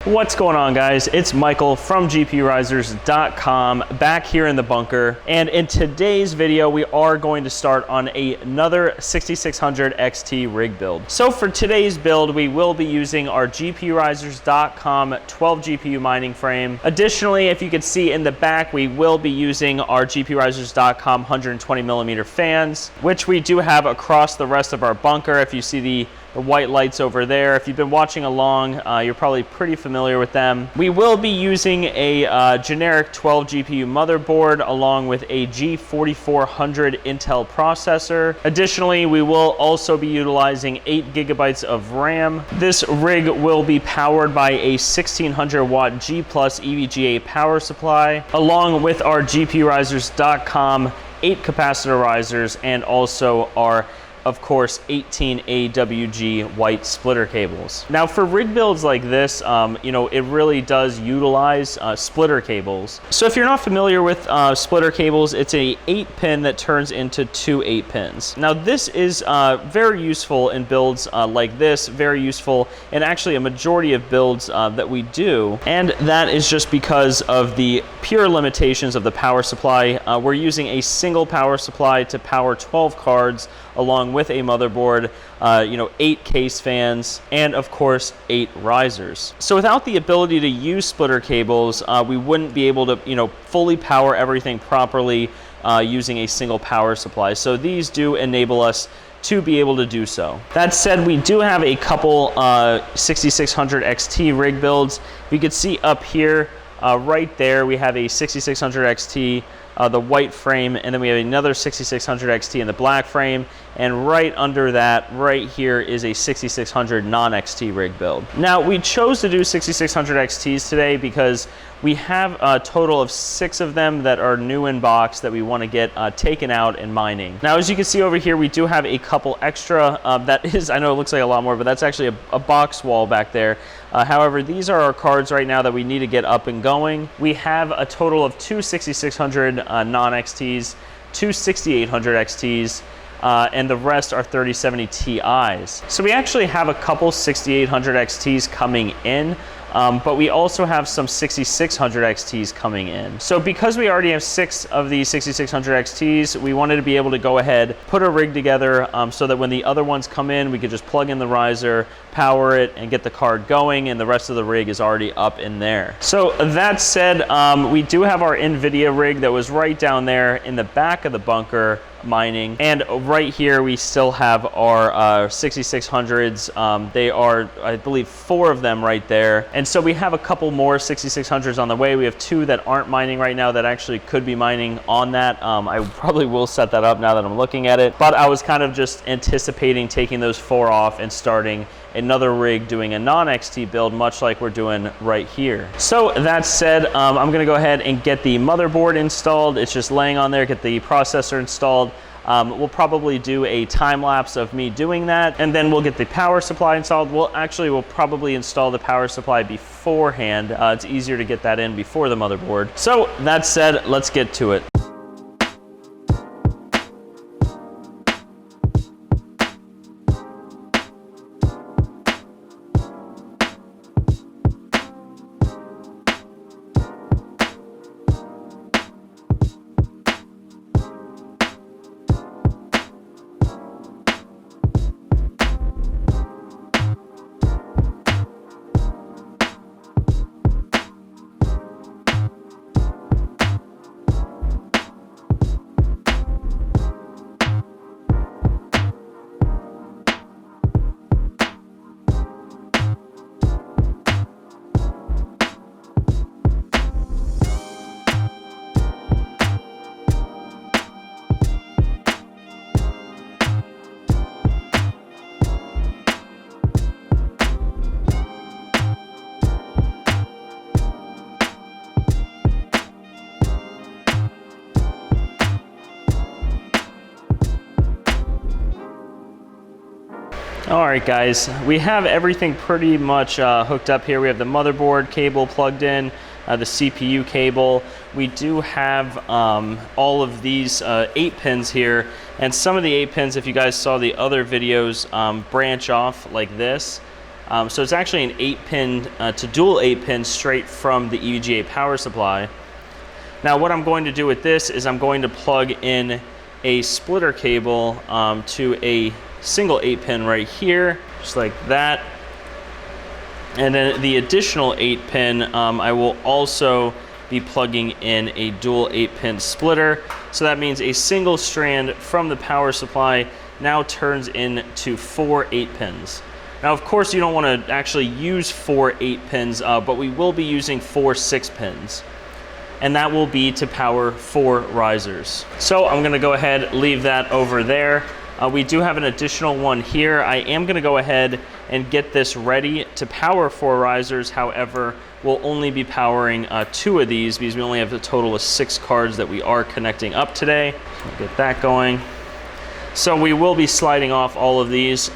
What's going on, guys? It's Michael from GPURisers.com back here in the bunker, and in today's video we are going to start on another 6600 XT rig build. So for today's build we will be using our GPURisers.com 12 GPU mining frame. Additionally, if you can see in the back, we will be using our GPURisers.com 120mm fans, which we do have across the rest of our bunker. If you see the white lights over there, if you've been watching along, you're probably pretty familiar with them. We will be using a generic 12 GPU motherboard along with a G4400 Intel processor. Additionally, we will also be utilizing 8GB of RAM. This rig will be powered by a 1600 watt G+ EVGA power supply, along with our GPURisers.com 8 capacitor risers, and also our, of course, 18 AWG white splitter cables. Now for rig builds like this, it really does utilize splitter cables. So if you're not familiar with splitter cables, it's a 8-pin that turns into 2 8-pins. Now this is very useful in builds like this, very useful in actually a majority of builds that we do, and that is just because of the pure limitations of the power supply. We're using a single power supply to power 12 cards, along with a motherboard, 8 case fans, and of course 8 risers. So without the ability to use splitter cables, we wouldn't be able to fully power everything properly using a single power supply. So these do enable us to be able to do so. That said, we do have a couple 6600 XT rig builds. You can see up here, right there, we have a 6600 XT, the white frame, and then we have another 6600 XT in the black frame, and right under that, right here, is a 6600 non-XT rig build. Now, we chose to do 6600 XTs today because we have a total of 6 of them that are new in box that we want to get taken out and mining. Now, as you can see over here, we do have a couple extra. That is, I know it looks like a lot more, but that's actually a box wall back there. However, these are our cards right now that we need to get up and going. We have a total of 2 6600 non-XTs, 2 6800 XTs, and the rest are 3070 Ti's. So we actually have a couple 6800 XTs coming in, but we also have some 6600 XTs coming in. So because we already have 6 of these 6600 XTs, we wanted to be able to go ahead, put a rig together so that when the other ones come in, we could just plug in the riser, power it, and get the card going, and the rest of the rig is already up in there. So that said, we do have our Nvidia rig that was right down there in the back of the bunker mining, and right here we still have our 6600s. They are, I believe, 4 of them right there, and so we have a couple more 6600s on the way. We have 2 that aren't mining right now that actually could be mining on that. I probably will set that up now that I'm looking at it, but I was kind of just anticipating taking those 4 off and starting another rig doing a non-XT build, much like we're doing right here. So that said, I'm gonna go ahead and get the motherboard installed. It's just laying on there, get the processor installed. We'll probably do a time lapse of me doing that, and then we'll get the power supply installed. We'll probably install the power supply beforehand. It's easier to get that in before the motherboard. So that said, let's get to it. All right, guys, we have everything pretty much hooked up here. We have the motherboard cable plugged in, the CPU cable. We do have all of these 8 pins here, and some of the 8 pins, if you guys saw the other videos, branch off like this. So it's actually an 8-pin to dual 8-pin straight from the EVGA power supply. Now what I'm going to do with this is I'm going to plug in a splitter cable to a single 8-pin right here, just like that. And then the additional 8-pin, I will also be plugging in a dual 8-pin splitter. So that means a single strand from the power supply now turns into 4 8-pins. Now, of course, you don't want to actually use 4 8-pins, but we will be using 4 6-pins. And that will be to power 4 risers. So I'm going to go ahead, leave that over there. We do have an additional one here. I am going to go ahead and get this ready to power 4 risers. However, we'll only be powering 2 of these because we only have a total of 6 cards that we are connecting up today. So get that going. So we will be sliding off all of these.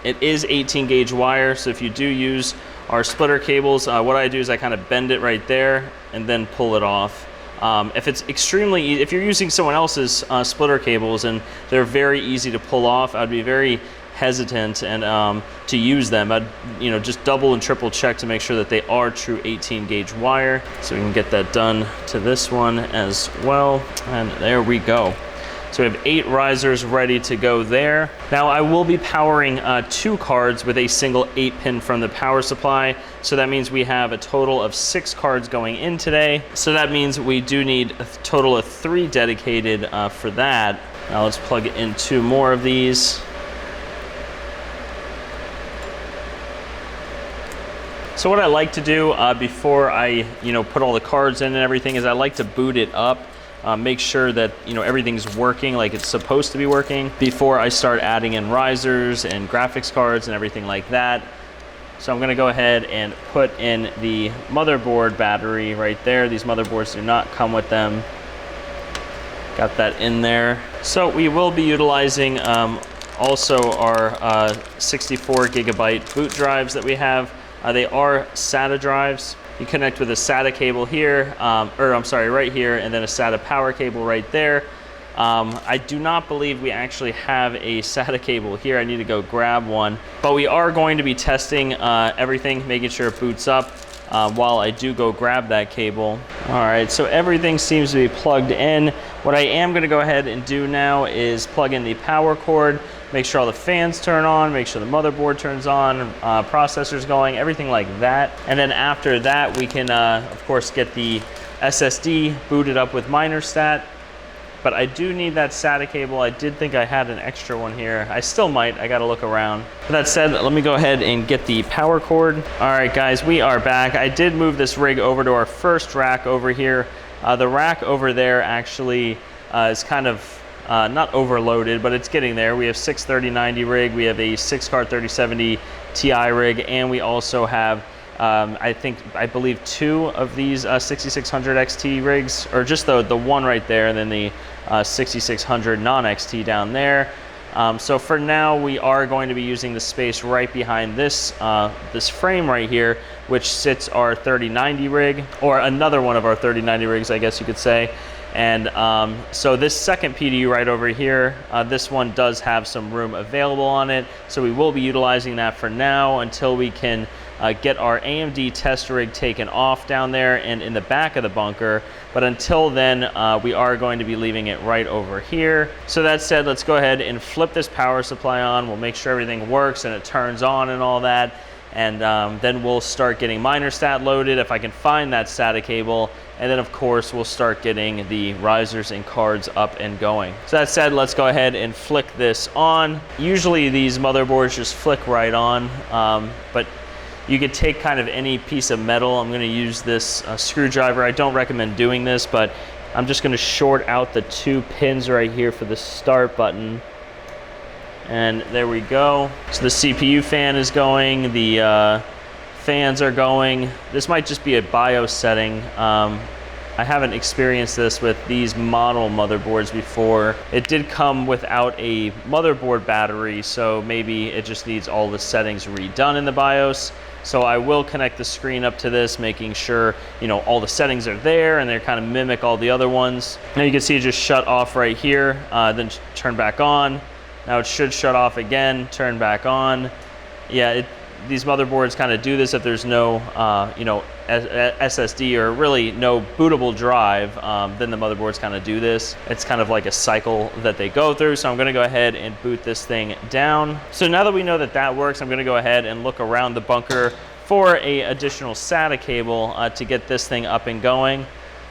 It is 18 gauge wire, so if you do use our splitter cables, what I do is I kind of bend it right there and then pull it off. If it's extremely easy, if you're using someone else's splitter cables and they're very easy to pull off, I'd be very hesitant and to use them. I'd just double and triple check to make sure that they are true 18 gauge wire. So we can get that done to this one as well. And there we go. So we have 8 risers ready to go there. Now I will be powering 2 cards with a single 8-pin from the power supply. So that means we have a total of 6 cards going in today. So that means we do need a total of 3 dedicated for that. Now let's plug in 2 more of these. So what I like to do before I put all the cards in and everything is I like to boot it up. Make sure that everything's working like it's supposed to be working before I start adding in risers and graphics cards and everything like that. So I'm going to go ahead and put in the motherboard battery right there. These motherboards do not come with them. Got that in there. So we will be utilizing also our 64 gigabyte boot drives that we have. They are SATA drives. You connect with a SATA cable here, right here, and then a SATA power cable right there. I do not believe we actually have a SATA cable here. I need to go grab one. But we are going to be testing everything, making sure it boots up while I do go grab that cable. All right, so everything seems to be plugged in. What I am going to go ahead and do now is plug in the power cord, make sure all the fans turn on, make sure the motherboard turns on, processor's going, everything like that. And then after that, we can, of course, get the SSD booted up with MinerStat. But I do need that SATA cable. I did think I had an extra one here. I still might, I gotta look around. With that said, let me go ahead and get the power cord. All right, guys, we are back. I did move this rig over to our first rack over here. The rack over there actually is kind of not overloaded, but it's getting there. We have 6 3090 rig, we have a 6-card 3070 Ti rig, and we also have I believe 2 of these 6600 XT rigs, or just the one right there, and then the 6600 non-XT down there. So for now, we are going to be using the space right behind this this frame right here, which sits our 3090 rig, or another one of our 3090 rigs, I guess you could say. And so this second PDU right over here, this one does have some room available on it. So we will be utilizing that for now until we can get our AMD test rig taken off down there and in the back of the bunker. But until then, we are going to be leaving it right over here. So that said, let's go ahead and flip this power supply on. We'll make sure everything works and it turns on and all that. And then we'll start getting MinerStat loaded if I can find that SATA cable. And then of course, we'll start getting the risers and cards up and going. So that said, let's go ahead and flick this on. Usually these motherboards just flick right on, but you could take kind of any piece of metal. I'm gonna use this screwdriver. I don't recommend doing this, but I'm just gonna short out the 2 pins right here for the start button. And there we go. So the CPU fan is going, the fans are going. This might just be a BIOS setting. I haven't experienced this with these model motherboards before. It did come without a motherboard battery, so maybe it just needs all the settings redone in the BIOS. So I will connect the screen up to this, making sure, you know, all the settings are there and they kind of mimic all the other ones. Now you can see it just shut off right here, then turn back on. Now it should shut off again, turn back on. Yeah, these motherboards kind of do this if there's no, you know, SSD or really no bootable drive, then the motherboards kind of do this. It's kind of like a cycle that they go through. So I'm gonna go ahead and boot this thing down. So now that we know that that works, I'm gonna go ahead and look around the bunker for a additional SATA cable to get this thing up and going.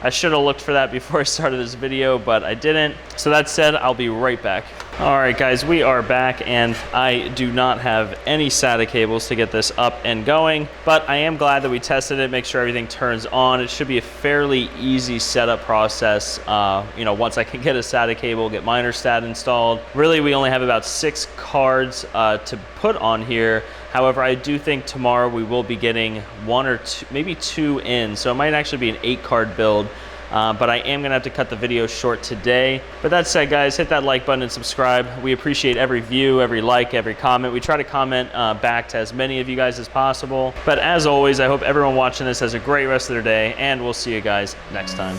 I should have looked for that before I started this video, but I didn't. So that said, I'll be right back. All right, guys, we are back, and I do not have any SATA cables to get this up and going, but I am glad that we tested it, make sure everything turns on. It should be a fairly easy setup process. You know, once I can get a SATA cable, get Minerstat installed. Really, we only have about 6 cards to put on here. However, I do think tomorrow we will be getting 1 or 2, maybe 2 in, so it might actually be an 8-card build. But I am gonna have to cut the video short today. But that said, guys, hit that like button and subscribe. We appreciate every view, every like, every comment. We try to comment back to as many of you guys as possible. But as always, I hope everyone watching this has a great rest of their day, and we'll see you guys next time.